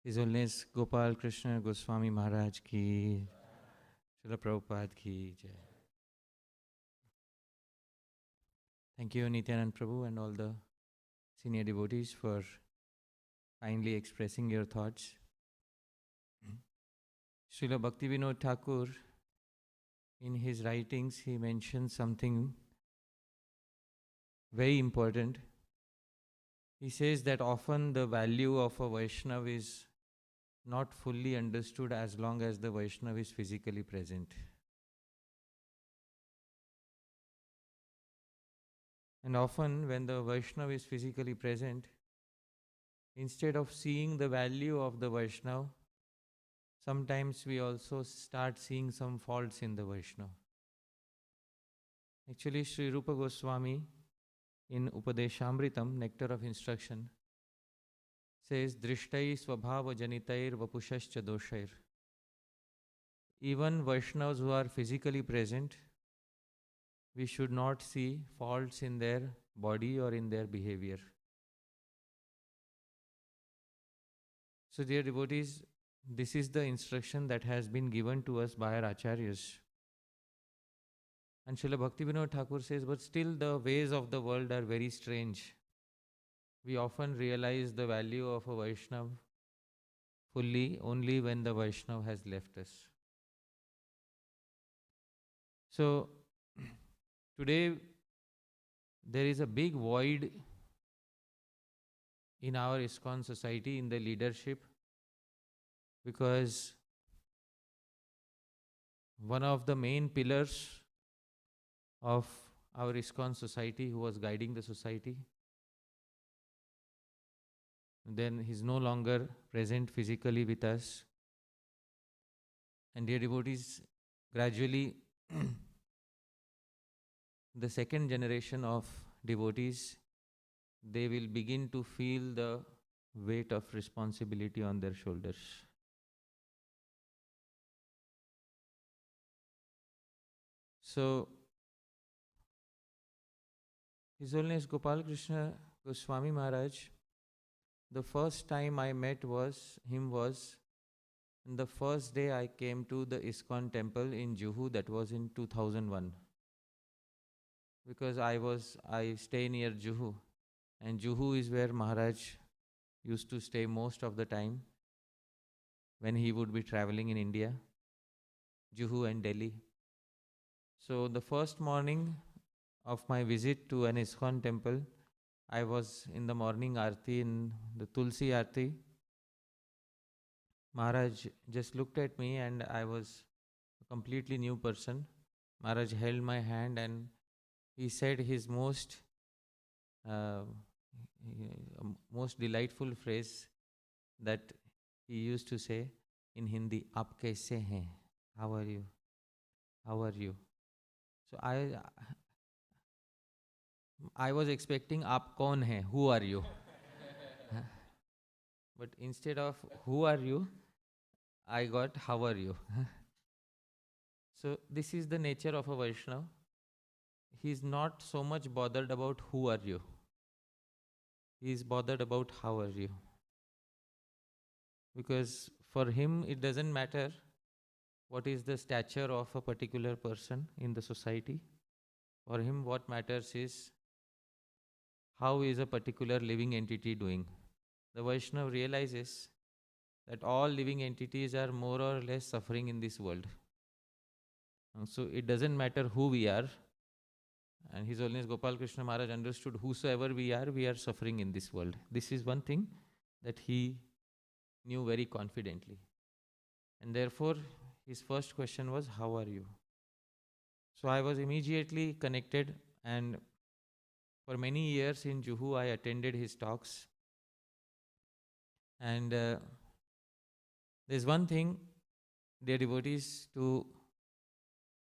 His Holiness Gopal Krishna Goswami Maharaj ki, Srila Prabhupada ki jai. Thank you Nityanand Prabhu and all the senior devotees for kindly expressing your thoughts. Srila Bhaktivinoda Thakur, in his writings, he mentions something very important. He says that often the value of a Vaishnava is not fully understood as long as the Vaishnava is physically present. And often when the Vaishnava is physically present, instead of seeing the value of the Vaishnava, sometimes we also start seeing some faults in the Vaishnava. Actually, Sri Rupa Goswami in Upadeshamritam, Nectar of Instruction, says, Drishtai Swabhava Janitair Vapushascha Doshair. Even Vaishnavas who are physically present, we should not see faults in their body or in their behavior. So, dear devotees, this is the instruction that has been given to us by our acharyas. And Srila Bhaktivinoda Thakur says, but still the ways of the world are very strange. We often realize the value of a Vaishnava fully only when the Vaishnava has left us. So, today there is a big void in our ISKCON society, in the leadership, because one of the main pillars of our ISKCON society, who was guiding the society, then he's no longer present physically with us. And dear devotees, gradually the second generation of devotees, they will begin to feel the weight of responsibility on their shoulders. So, His Holiness Gopal Krishna Goswami Maharaj, the first time I met him was on the first day I came to the ISKCON temple in Juhu, that was in 2001. Because I stay near Juhu, and Juhu is where Maharaj used to stay most of the time when he would be traveling in India, Juhu and Delhi. So the first morning of my visit to an ISKCON temple, I was in the morning Aarti, in the Tulsi Aarti. Maharaj just looked at me and I was a completely new person. Maharaj held my hand and he said his most delightful phrase that he used to say in Hindi, "Aap kaise hain? How are you? How are you?" So I was expecting "Aap kaun hai? Who are you?" But instead of "Who are you?" I got "How are you?" So this is the nature of a Vaishnava. He is not so much bothered about who are you. He is bothered about how are you. Because for him it doesn't matter what is the stature of a particular person in the society. For him what matters is how is a particular living entity doing. The Vaishnava realizes that all living entities are more or less suffering in this world. And so it doesn't matter who we are. And His Holiness Gopal Krishna Maharaj understood whosoever we are suffering in this world. This is one thing that he knew very confidently. And therefore, his first question was, how are you? So I was immediately connected, and for many years in Juhu, I attended his talks. And there's one thing, dear devotees, to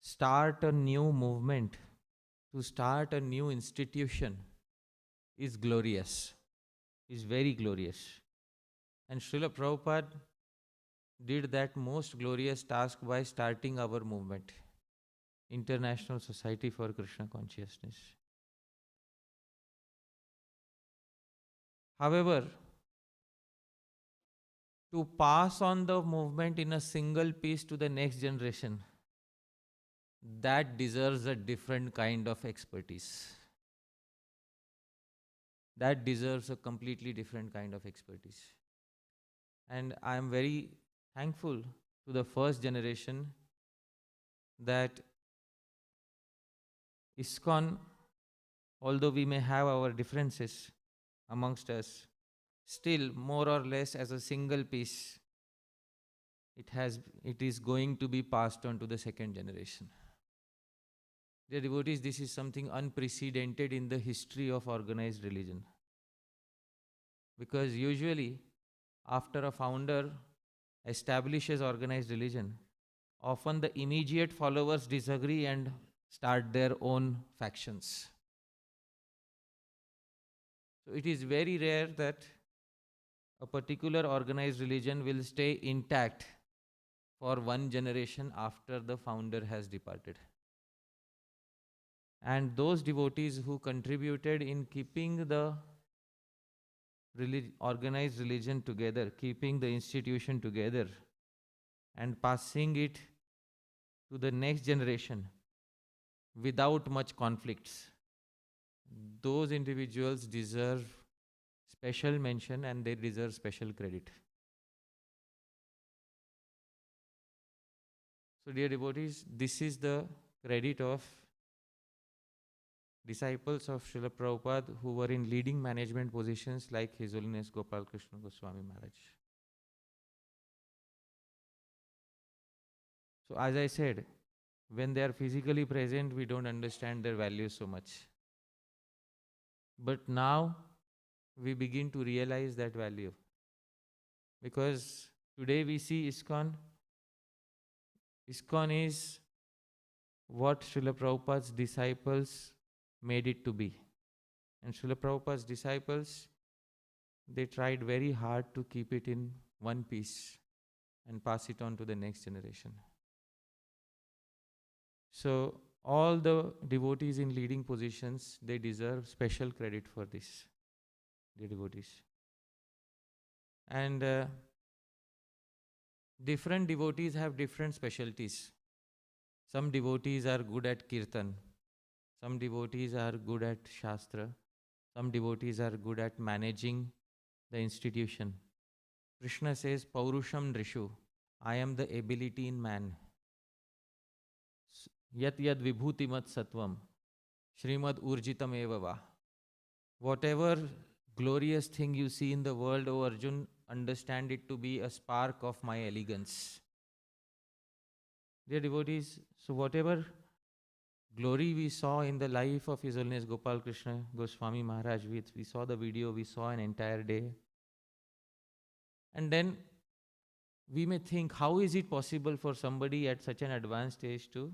start a new movement, to start a new institution is glorious, is very glorious. And Srila Prabhupada did that most glorious task by starting our movement, International Society for Krishna Consciousness. However, to pass on the movement in a single piece to the next generation, that deserves a different kind of expertise. That deserves a completely different kind of expertise. And I am very thankful to the first generation that ISKCON, although we may have our differences amongst us, still more or less as a single piece, it is going to be passed on to the second generation. Dear devotees, this is something unprecedented in the history of organized religion. Because usually, after a founder establishes organized religion, often the immediate followers disagree and start their own factions. So it is very rare that a particular organized religion will stay intact for one generation after the founder has departed. And those devotees who contributed in keeping the organized religion together, keeping the institution together, and passing it to the next generation without much conflicts, those individuals deserve special mention and they deserve special credit. So, dear devotees, this is the credit of disciples of Srila Prabhupada who were in leading management positions like His Holiness Gopal Krishna Goswami Maharaj. So, as I said, when they are physically present, we don't understand their value so much. But now we begin to realize that value. Because today we see ISKCON. ISKCON is what Srila Prabhupada's disciples made it to be. And Srila Prabhupada's disciples, they tried very hard to keep it in one piece and pass it on to the next generation. So all the devotees in leading positions, they deserve special credit for this, the devotees. And different devotees have different specialties. Some devotees are good at kirtan. Some devotees are good at shastra. Some devotees are good at managing the institution. Krishna says, Paurusham Drishu, I am the ability in man. Yat yad vibhutimat sattvam, Srimad urjitam evava. Whatever glorious thing you see in the world, O Arjun, understand it to be a spark of my elegance. Dear devotees, so whatever glory we saw in the life of His Holiness Gopal Krishna Goswami Maharaj, we saw the video, we saw an entire day. And then we may think, how is it possible for somebody at such an advanced stage to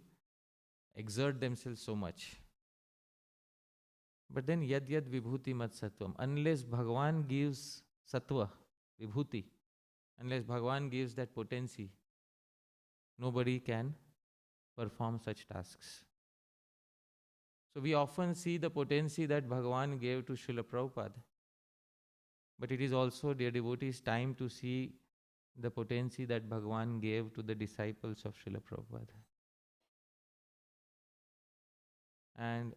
exert themselves so much? But then yad yad vibhuti mat sattvam, unless Bhagavan gives sattva, vibhuti, unless Bhagavan gives that potency, nobody can perform such tasks. So we often see the potency that Bhagavan gave to Srila Prabhupada. But it is also, dear devotees, time to see the potency that Bhagavan gave to the disciples of Srila Prabhupada. And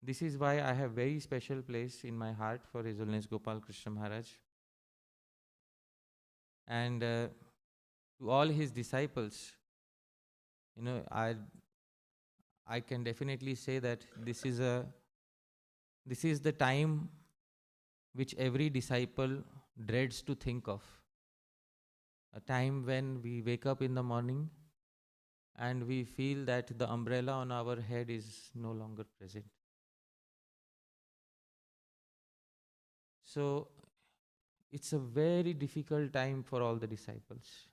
this is why I have very special place in my heart for His Holiness Gopal Krishna Maharaj. And to all his disciples, I can definitely say that this is the time which every disciple dreads to think of. A time when we wake up in the morning and we feel that the umbrella on our head is no longer present. So it's a very difficult time for all the disciples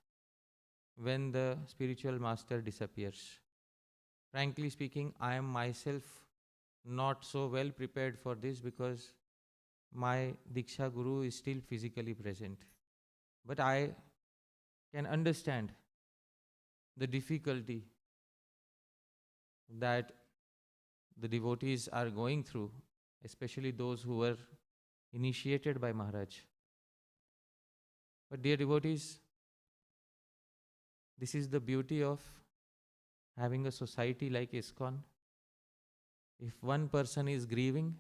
when the spiritual master disappears. Frankly speaking, I am myself not so well prepared for this because my Diksha Guru is still physically present. But I can understand the difficulty that the devotees are going through, especially those who were initiated by Maharaj. But dear devotees, this is the beauty of having a society like ISKCON. If one person is grieving,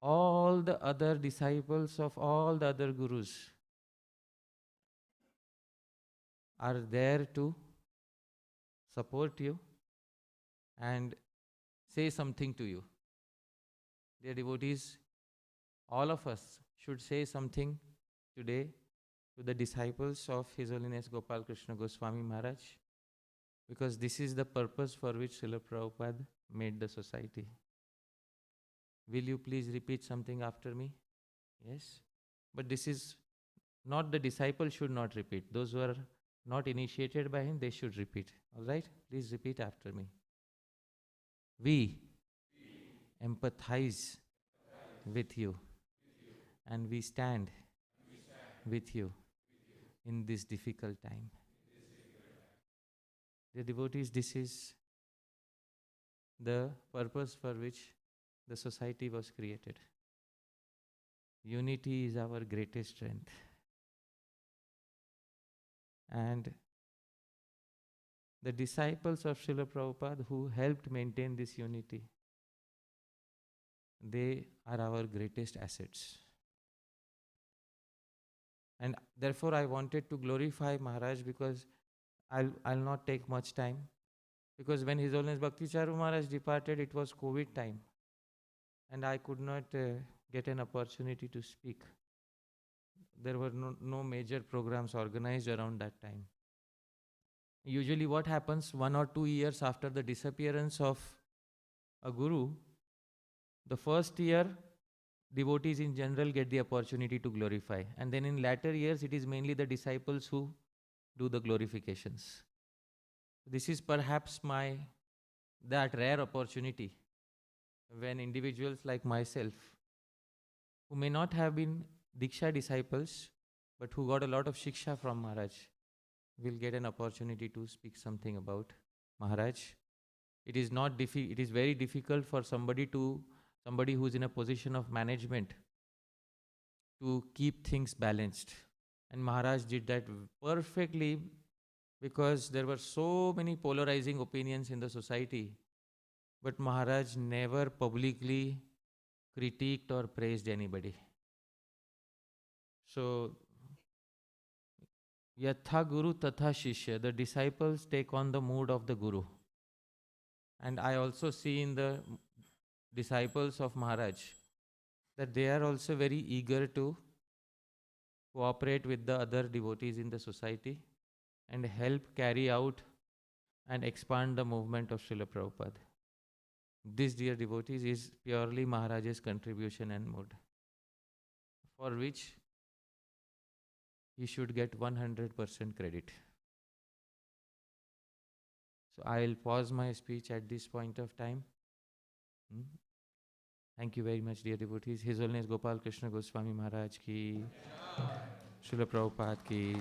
all the other disciples of all the other gurus are there to support you and say something to you. Dear devotees, all of us should say something today to the disciples of His Holiness Gopal Krishna Goswami Maharaj, because this is the purpose for which Srila Prabhupada made the society. Will you please repeat something after me? Yes. But this is not, the disciple should not repeat. Those who are not initiated by him, they should repeat. All right? Please repeat after me. We empathize with you, and we stand with you in this difficult time. Dear devotees, this is the purpose for which the society was created. Unity is our greatest strength. And the disciples of Srila Prabhupada who helped maintain this unity, they are our greatest assets. And therefore I wanted to glorify Maharaj, because I'll not take much time. Because when His Holiness Bhakti Charu Maharaj departed, it was COVID time. And I could not get an opportunity to speak. There were no major programs organized around that time. Usually what happens, 1 or 2 years after the disappearance of a guru, the first year devotees in general get the opportunity to glorify. And then in latter years, it is mainly the disciples who do the glorifications. This is perhaps that rare opportunity when individuals like myself, who may not have been Diksha disciples, but who got a lot of Shiksha from Maharaj, will get an opportunity to speak something about Maharaj. It is very difficult for somebody who is in a position of management to keep things balanced. And Maharaj did that perfectly, because there were so many polarizing opinions in the society. But Maharaj never publicly critiqued or praised anybody. So, Yatha Guru Tatha Shishya, the disciples take on the mood of the Guru. And I also see in the disciples of Maharaj that they are also very eager to cooperate with the other devotees in the society and help carry out and expand the movement of Srila Prabhupada. This, dear devotees, is purely Maharaj's contribution and mood, for which he should get 100% credit. So I will pause my speech at this point of time. Thank you very much, dear devotees. His Holiness Gopal Krishna Goswami Maharaj ki, Srila Prabhupada ki.